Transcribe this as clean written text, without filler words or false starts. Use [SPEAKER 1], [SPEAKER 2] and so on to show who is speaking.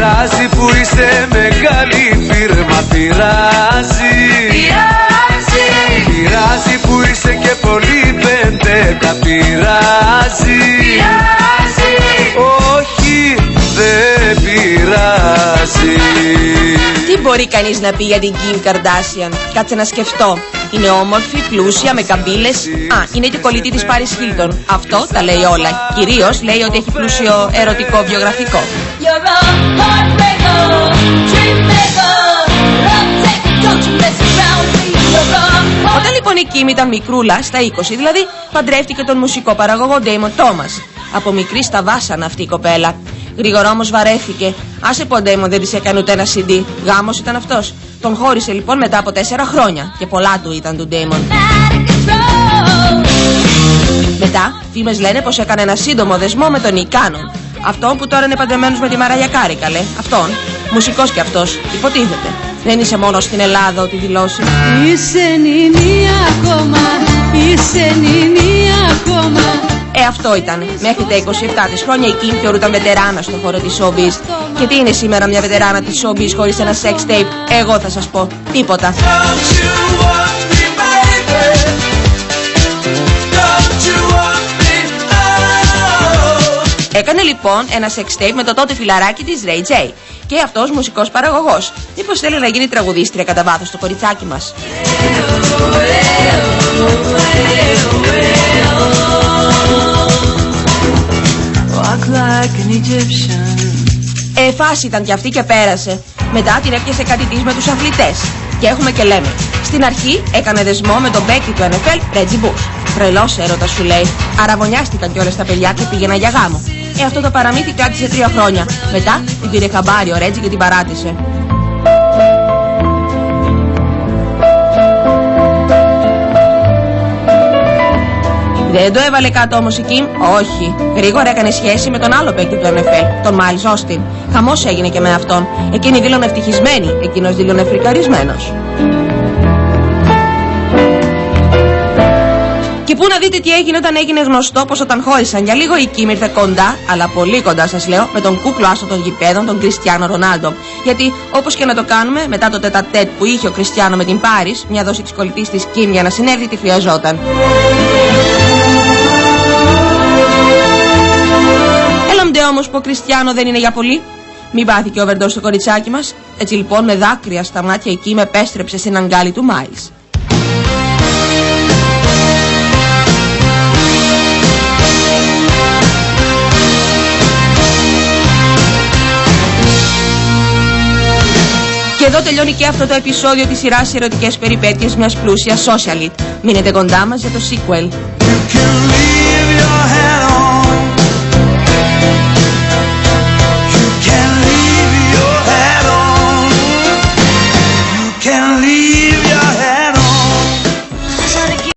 [SPEAKER 1] Πειράζει που είσαι μεγάλη φίρμα, πειράζει. Πειράζει που είσαι και πολύ πεντέτα, πειράζει. Όχι, δεν πειράζει.
[SPEAKER 2] Τι μπορεί κανείς να πει για την Kim Kardashian? Κάτσε να σκεφτώ. Είναι όμορφη, πλούσια, με καμπύλες. Είναι και κολλητή της Paris Hilton. Αυτό τα λέει όλα. Κυρίως λέει ότι έχει πλούσιο ερωτικό βιογραφικό. Όταν λοιπόν η Kim ήταν μικρούλα, στα 20 δηλαδή, παντρεύτηκε τον μουσικό παραγωγό Damon Thomas. Από μικρή στα βάσανα αυτή η κοπέλα. Γρήγορα όμως βαρέθηκε. Άσε που ο Damon δεν της έκανε ούτε ένα CD. Γάμος ήταν αυτός. Τον χώρισε λοιπόν μετά από 4 χρόνια. Και πολλά του ήταν του Damon. Μετά, φήμες λένε πως έκανε ένα σύντομο δεσμό με τον Nick Cannon. Αυτόν που τώρα είναι παντρεμένος με τη Mariah Carey, καλέ. Αυτόν. Μουσικός κι αυτός. Υποτίθεται. Δεν είσαι μόνο στην Ελλάδα ότι δηλώσει.
[SPEAKER 3] Είσαι νηνή ακόμα, είσαι νηνή ακόμα.
[SPEAKER 2] Αυτό ήταν. Μέχρι τα 27 της χρόνια η Kim θεωρούταν βετεράνα στον χώρο της showbiz. Και τι είναι σήμερα μια βετεράνα της showbiz χωρίς ένα sex tape? Εγώ θα σας πω. Τίποτα. Έκανε λοιπόν ένα sex tape με το τότε φιλαράκι της Ray J. Και αυτός μουσικός παραγωγός. Μήπως θέλει να γίνει τραγουδίστρια κατά βάθος το κοριτσάκι μας? Φάση ήταν κι αυτή και πέρασε. Μετά την έπιασε κάτι της με τους αθλητές. Και έχουμε και λέμε. Στην αρχή έκανε δεσμό με τον παίκτη του NFL, Reggie Bush. Τρελός έρωτας σου λέει. Αραβωνιάστηκαν κιόλας τα παιδιά και πήγαιναν για γάμο. Αυτό το παραμύθι κράτησε 3 χρόνια. Μετά την πήρε χαμπάρι ο Reggie και την παράτησε. Δεν το έβαλε κάτω όμως η Kim. Όχι. Γρήγορα έκανε σχέση με τον άλλο παίκτη του NFL, τον Miles Austin. Χαμός έγινε και με αυτόν. Εκείνη δήλωνε ευτυχισμένη, εκείνος δήλωνε φρικαρισμένος. Και πού να δείτε τι έγινε όταν έγινε γνωστό πως όταν χώρισαν για λίγο η Kim ήρθε κοντά, αλλά πολύ κοντά σας λέω, με τον κούκλο άσο των γηπέδων, τον Κριστιάνο Ρονάλντο. Γιατί όπως και να το κάνουμε, μετά το τετατέτ που είχε ο Κριστιάνο με την Πάρις, μια δόση της κολλητής της Kim για να συνέλθει τη χρειαζόταν. Έλαμντε όμως που ο Κριστιάνο δεν είναι για πολύ. Μην πάθει και overdose στο κοριτσάκι μας. Έτσι λοιπόν με δάκρυα στα μάτια η Kim επέστρεψε στην αγκάλη του Miles. Και εδώ τελειώνει και αυτό το επεισόδιο της σειράς ερωτικές περιπέτειες μιας πλούσιας socialite. Μείνετε κοντά μας για το sequel.